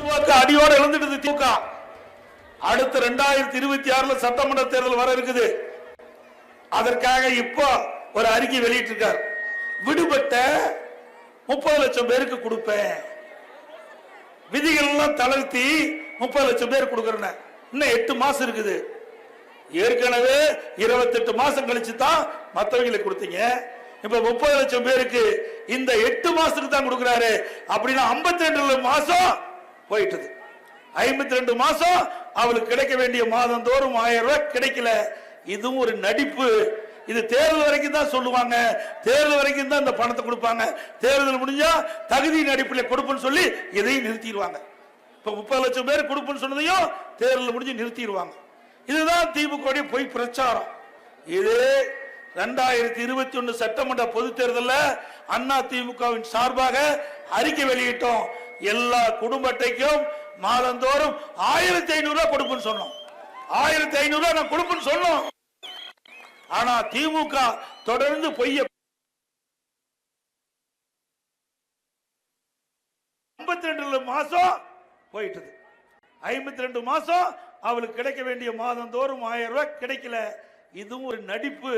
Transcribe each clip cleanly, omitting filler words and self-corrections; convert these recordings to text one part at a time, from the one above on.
செல்வாக்கு அடியோட இழந்துட்டு திமுக. அடுத்த 2026 சட்டமன்ற தேர்தல் வர இருக்குது. அதற்காக இப்போ ஒரு அறிக்கை வெளியிட்டு இருக்கார். விடுபட்ட 30 லட்சம் பேருக்கு கொடுப்பேன், விதிகள் எல்லாம் தளர்த்தி 30 லட்சம் பேர் கொடுக்கறேன். இன்னும் 8 மாசம் இருக்குது. ஏற்கனவே 28 மாசம் கழிச்சு தான் மற்றவங்களுக்கு கொடுத்தீங்க. இப்ப 30 லட்சம் பேருக்கு இந்த 8 மாசத்துக்கு தான் கொடுக்கிறாரு. அப்படின்னா 52 மாசம் போயிட்டது. 52 மாசம் அவளுக்கு கிடைக்க வேண்டிய மாதம் தோறும் 1000 ரூபாய் கிடைக்கல. இதுவும் ஒரு நடிப்பு. இது தேர்தல் வரைக்கும் தான் சொல்லுவாங்க, தேர்தல் வரைக்கும் தான் இந்த பணத்தை கொடுப்பாங்க. தேர்தல் முடிஞ்சா தகுதியின் அடிப்படையில் கொடுப்புன்னு சொல்லி இதையும் நிறுத்திடுவாங்க. இப்ப 30 லட்சம் பேர் கொடுப்புன்னு சொன்னதையும் தேர்தல் முடிஞ்சு நிறுத்திடுவாங்க. இதுதான் திமுக பொய் பிரச்சாரம். இது 2021 சட்டமன்ற பொது தேர்தலில் அண்ணா திமுகவின் சார்பாக அறிக்கை வெளியிட்டோம். எல்லா குடும்ப அட்டைக்கும் மாதந்தோறும் 1500 ரூபாய் கொடுப்புன்னு சொன்னோம். 1500 ரூபாய் நான் கொடுப்புன்னு சொன்னோம். ஆனா திமுக தொடர்ந்து பொய்ய 52 மாசம் போயிட்டது. 52 மாசம் அவளுக்கு கிடைக்க வேண்டிய மாதம் தோறும் 1000 ரூபாய் கிடைக்கல. இதுவும் ஒரு நடிப்பு.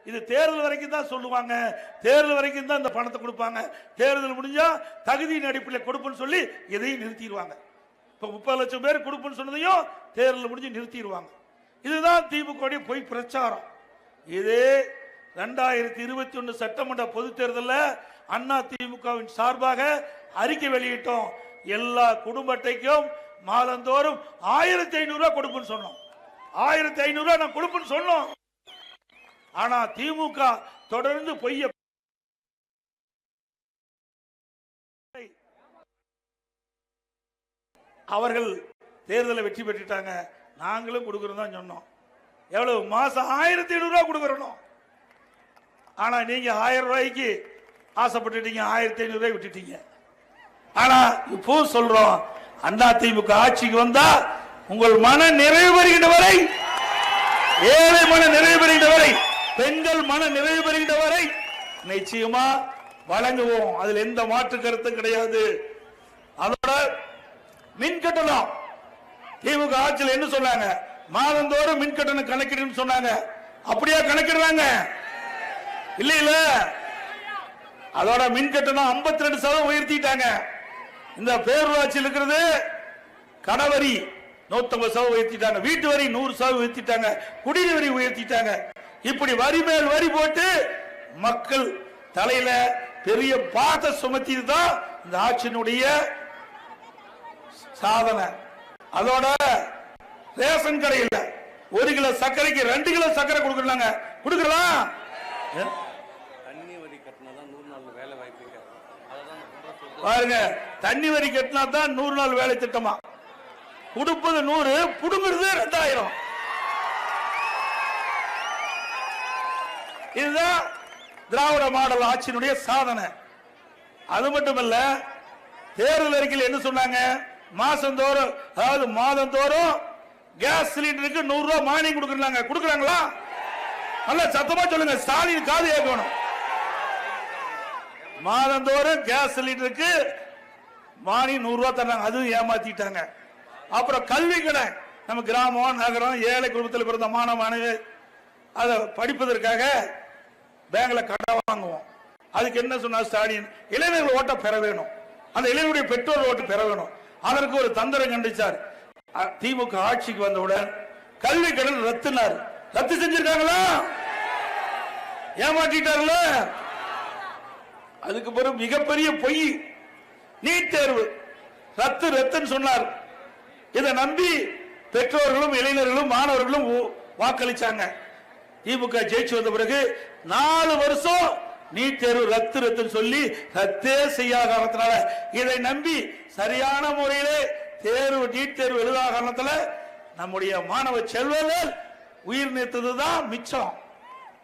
இது தேர்தல் வரைக்கும் தான் சொல்லுவாங்க, தேர்தல் வரைக்கும் தான் இந்த பணத்தை கொடுப்பாங்க. தேர்தல் முடிஞ்சா தகுதியின் அடிப்படையில் கொடுப்புன்னு சொல்லி இதையும் நிறுத்திடுவாங்க. இப்ப 30 லட்சம் பேர் கொடுப்புன்னு சொன்னதையும் தேர்தல் முடிஞ்சு நிறுத்திடுவாங்க. இதுதான் திமுக பொய் பிரச்சாரம். இது 2021 சட்டமன்ற பொது தேர்தலில் அண்ணா திமுகவின் சார்பாக அறிக்கை வெளியிட்டோம். எல்லா குடும்ப அட்டைக்கும் மாதந்தோறும் 1500 ரூபாய் கொடுப்புன்னு சொன்னோம். 1500 ரூபாய் நான் கொடுப்புன்னு சொன்னோம். ஆனா திமுக தொடர்ந்து பொய்ய அவர்கள் தேர்தலை வெற்றி பெற்றுட்டாங்க. நாங்களும் கொடுக்கிறோம் தான் சொன்னோம். எவ்வளவு மாசம் 1500 ரூபாய் கொடுக்கறோம். ஆனா நீங்க 1000 ரூபாய்க்கு ஆசைப்பட்டுட்டீங்க, 1500 ரூபாய் விட்டுட்டீங்க. ஆனா இப்போ சொல்றோம், அண்ணா திமுக ஆட்சிக்கு வந்தா உங்கள் மன நிறைவு பெறுகின்ற வரை, ஏழை மன நிறைவு பெறுகின்ற வரை, பெண்கள் மன நிறைவு பெறுகின்ற வரை நிச்சயமா வழங்குவோம். அதில் எந்த மாற்று கருத்தும் கிடையாது. அதோட மின் கட்டணம் திமுக ஆட்சியில் என்ன சொன்னாங்க? மாதந்தோறும் மின் கட்டணம் கணக்கிடுன்னு சொன்னாங்க. அப்படியே கணக்கிடுறாங்க இல்ல இல்ல. அதோட மின் கட்டணம் 52% உயர்த்திட்டாங்க. இந்த பேரூராட்சியில் இருக்கிறது கடவரி 150% உயர்த்திட்டாங்க, வீட்டு வரி 100% உயர்த்திட்டாங்க, குடிநீர் வரி உயர்த்திட்டாங்க. இப்படி வரி மேல் வரி போட்டு மக்கள் தலையில பெரிய பாத சுமத்தி தான் இந்த ஆட்சியினுடைய சாதனை. அதோட ரேஷன் கடையில் 1 கிலோ சர்க்கரைக்கு 2 கிலோ சர்க்கரை கொடுக்கறாங்க. கொடுக்கலாம். பாருங்க, தண்ணி வரி கட்டினா தான் 100 நாள் வேலை திட்டமா. கொடுப்பது 100, புடுங்கிறது 2000. இதுதான் திராவிட மாடல் ஆட்சியினுடைய சாதனை. அது மட்டுமல்ல, தேர்தல் அறிக்கையில் என்ன சொன்னாங்க? மாசந்தோறும், அதாவது மாதந்தோறும் கேஸ் சிலிண்டருக்கு 100 ரூபாய் மானியம் கொடுக்கறாங்க. கொடுக்கறாங்களா? நல்ல சத்தமா சொல்லுங்க, ஸ்டாலின் காது கேட்கணும். மாதந்தோறும் கேஸ் சிலிண்டருக்கு மானியம் 100 ரூபாய் தர்றாங்க. அதுவும் ஏமாத்திட்டாங்க. அப்புறம் கல்வி கடன், நம்ம கிராமம் நகரம் ஏழை குடும்பத்தில் பிறந்த மாணவ மாணவி அதை படிப்பதற்காக பேங்க்ல கடன் வாங்குவோம். அதுக்கு என்ன சொன்னார் ஸ்டாலின்? இளைஞர்கள் ஓட்ட பெற வேணும், அந்த இளைஞருடைய பெற்றோர் ஓட்டு பெற வேணும். அதற்கு ஒரு தந்திரம் கண்டிச்சார். திமுக ஆட்சிக்கு வந்தவுடன் கல்வி கடன் ரத்துனார். ரத்து செஞ்சிருக்காங்களா? ஏமாற்றிட்டார்கள. அதுக்கு பிறகு மிகப்பெரிய பொய், நீட் தேர்வு ரத்து ரத்துன்னு சொன்னார். இதை நம்பி பெற்றோர்களும் இளைஞர்களும் மாணவர்களும் வாக்களிச்சாங்க. திமுக ஜெயிச்சு வந்த பிறகு 4 வருஷம் நீட் தேர்வு ரத்து ரத்துன்னு சொல்லி ரத்தே செய்யாத காரணத்தினால இதை நம்பி சரியான முறையிலே தேர்வு நீட் தேர்வு எழுதாத காரணத்தில் நம்முடைய மாணவ செல்வங்கள் உயிர் நீத்ததுதான் மிச்சம்.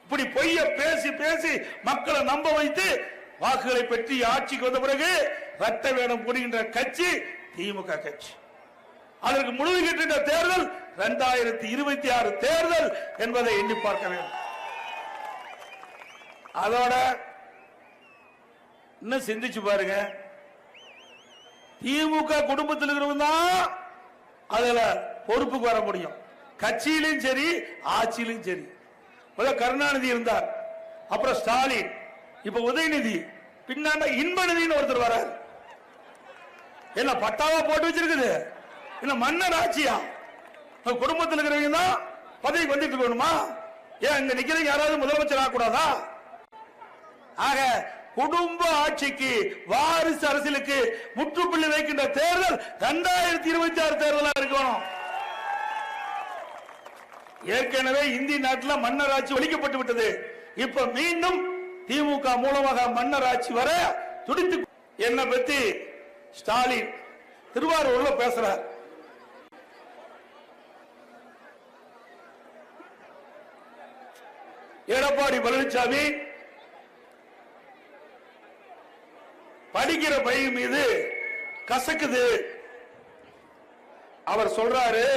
இப்படி பொய்ய பேசி பேசி மக்களை நம்ப வைத்து வாக்குகளை பெற்று ஆட்சிக்கு வந்த பிறகு ரத்த வேடம் போடுகின்ற கட்சி திமுக கட்சி. அதற்கு முடிவு கட்டிட்ட தேர்தல் 2026 தேர்தல் என்பதை எண்ணி பார்க்க வேண்டும். அதோட இன்னும் சிந்திச்சு பாருங்க, திமுக குடும்பத்தில் இருக்கிறவங்க தான் அதுல பொறுப்புக்கு வர முடியும். கட்சியிலும் சரி ஆட்சியிலும் சரி. கருணாநிதி இருந்தார், அப்புறம் ஸ்டாலின், இப்ப உதயநிதி, பின்னாண்ட இன்பநிதினு ஒருத்தர் வரார். என்ன பட்டாவா போட்டு வச்சிருக்குது? என்ன மன்னர் ஆட்சியா? குடும்பத்தில் இருக்கிறவங்க தான் பதவிக்கு வந்துட்டு வேணுமா? ஏன் இங்க நிக்கிறவங்க யாராவது முதலமைச்சர் ஆகக்கூடாதா? ஆக குடும்ப ஆட்சிக்கு, வாரிசு அரசியலுக்கு முற்றுப்புள்ளி வைக்கின்ற தேர்தல் 2026 தேர்தலா இருக்கணும். ஏற்கனவே இந்திய நாட்டில் மன்னர் ஆட்சி ஒழிக்கப்பட்டு விட்டது. இப்ப மீண்டும் திமுக மூலமாக மன்னர் ஆட்சி வர துடித்து. என்ன பத்தி ஸ்டாலின் திருவாரூர்ல பேசுறார். எடப்பாடி பழனிசாமி படிக்கிற பையன் மீது கசக்குது. அவர் சொல்றாரு,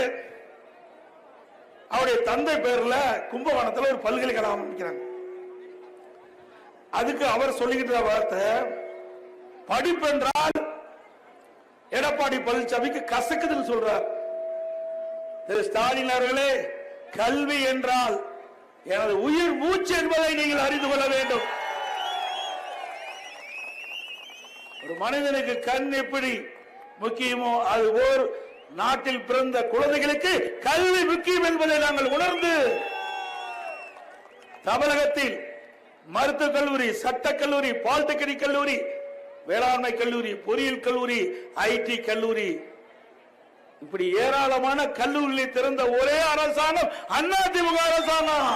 அவருடைய தந்தை பேர்ல கும்பகோணத்தில் ஒரு பல்கலைக்கழகம் ஆரம்பிக்கிறாங்க. அதுக்கு அவர் சொல்லிக்கிட்ட வார்த்தை, படிப்பு என்றால் எடப்பாடி பழனிசாமிக்கு கசக்குதுன்னு சொல்றார். திரு ஸ்டாலின் அவர்களே, கல்வி என்றால் எனது உயிர் மூச்சு என்பதை நீங்கள் அறிந்து கொள்ள வேண்டும். ஒரு மனிதனுக்கு கண் எப்படி முக்கியமோ அது ஓர் நாட்டில் பிறந்த குழந்தைகளுக்கு கல்வி முக்கியம் என்பதை நாங்கள் உணர்ந்து தமிழகத்தில் மருத்துவக் கல்லூரி, சட்டக் கல்லூரி, பாலிடெக்னிக் கல்லூரி, வேளாண்மை கல்லூரி, பொறியியல் கல்லூரி, ஐடி கல்லூரி, இப்படி ஏராளமான கல்லூரிகளை திறந்த ஒரே அரசாங்கம் அதிமுக அரசாங்கம்.